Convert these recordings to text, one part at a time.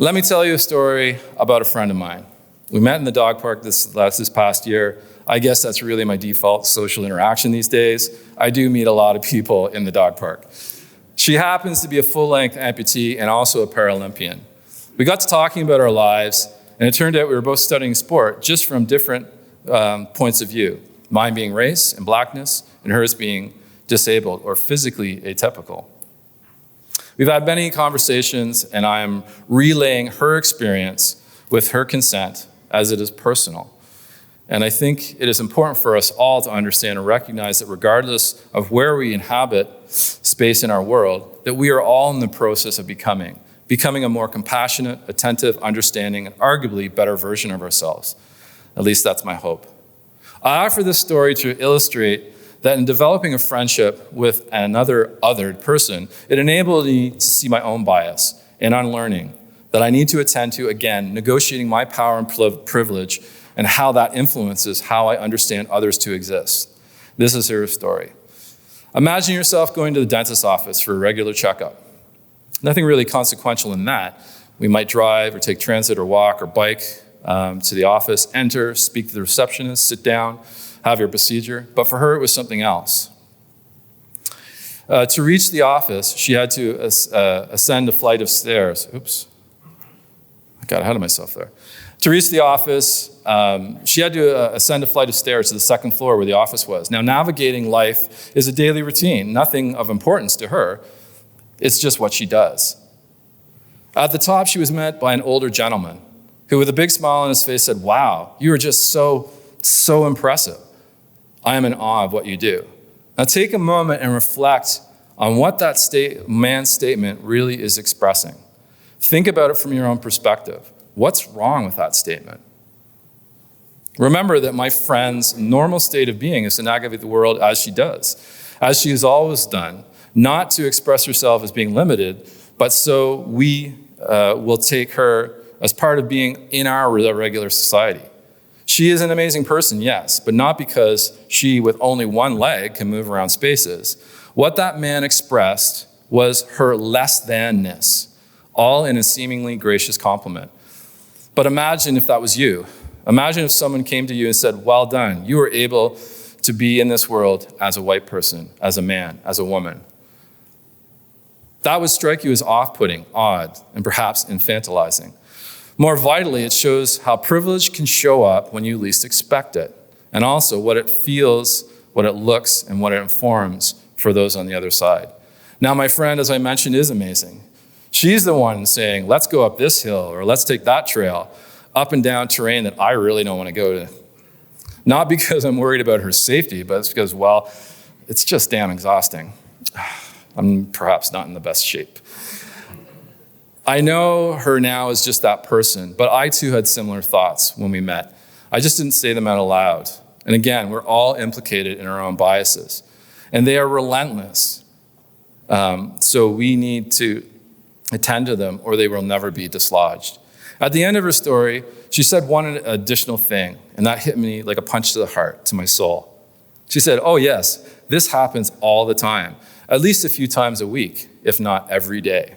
Let me tell you a story about a friend of mine. We met in the dog park this past year. I guess that's really my default social interaction these days. I do meet a lot of people in the dog park. She happens to be a full-length amputee and also a Paralympian. We got to talking about our lives, and it turned out we were both studying sport just from different points of view. Mine being race and blackness, and hers being disabled or physically atypical. We've had many conversations, and I am relaying her experience with her consent as it is personal. And I think it is important for us all to understand and recognize that regardless of where we inhabit space in our world, that we are all in the process of becoming a more compassionate, attentive, understanding, and arguably better version of ourselves. At least that's my hope. I offer this story to illustrate that in developing a friendship with another othered person, it enabled me to see my own bias and unlearning that I need to attend to, again, negotiating my power and privilege and how that influences how I understand others to exist. This is her story. Imagine yourself going to the dentist's office for a regular checkup. Nothing really consequential in that. We might drive or take transit or walk or bike to the office, enter, speak to the receptionist, sit down, have your procedure. But for her, it was something else. To reach the office, she had to ascend a flight of stairs. Oops, I got ahead of myself there. To reach the office, she had to ascend a flight of stairs to the second floor where the office was. Now, navigating life is a daily routine, nothing of importance to her. It's just what she does. At the top, she was met by an older gentleman who, with a big smile on his face, said, "Wow, you are just so impressive. I am in awe of what you do." Now, take a moment and reflect on what that man's statement really is expressing. Think about it from your own perspective. What's wrong with that statement? Remember that my friend's normal state of being is to navigate the world as she does, as she has always done, not to express herself as being limited, but so we will take her as part of being in our regular society. She is an amazing person, yes, but not because she, with only one leg, can move around spaces. What that man expressed was her less than-ness, all in a seemingly gracious compliment. But imagine if that was you. Imagine if someone came to you and said, "Well done, you were able to be in this world as a white person, as a man, as a woman." That would strike you as off-putting, odd, and perhaps infantilizing. More vitally, it shows how privilege can show up when you least expect it, and also what it feels, what it looks, and what it informs for those on the other side. Now, my friend, as I mentioned, is amazing. She's the one saying, "Let's go up this hill," or "Let's take that trail," up and down terrain that I really don't want to go to. Not because I'm worried about her safety, but it's because, well, it's just damn exhausting. I'm perhaps not in the best shape. I know her now as just that person, but I too had similar thoughts when we met. I just didn't say them out aloud. And again, we're all implicated in our own biases. And they are relentless. So we need to attend to them or they will never be dislodged. At the end of her story, she said one additional thing, and that hit me like a punch to the heart, to my soul. She said, "Oh yes, this happens all the time, at least a few times a week, if not every day."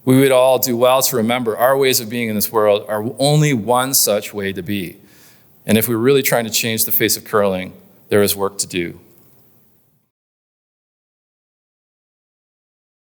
We would all do well to remember our ways of being in this world are only one such way to be. And if we're really trying to change the face of curling, there is work to do.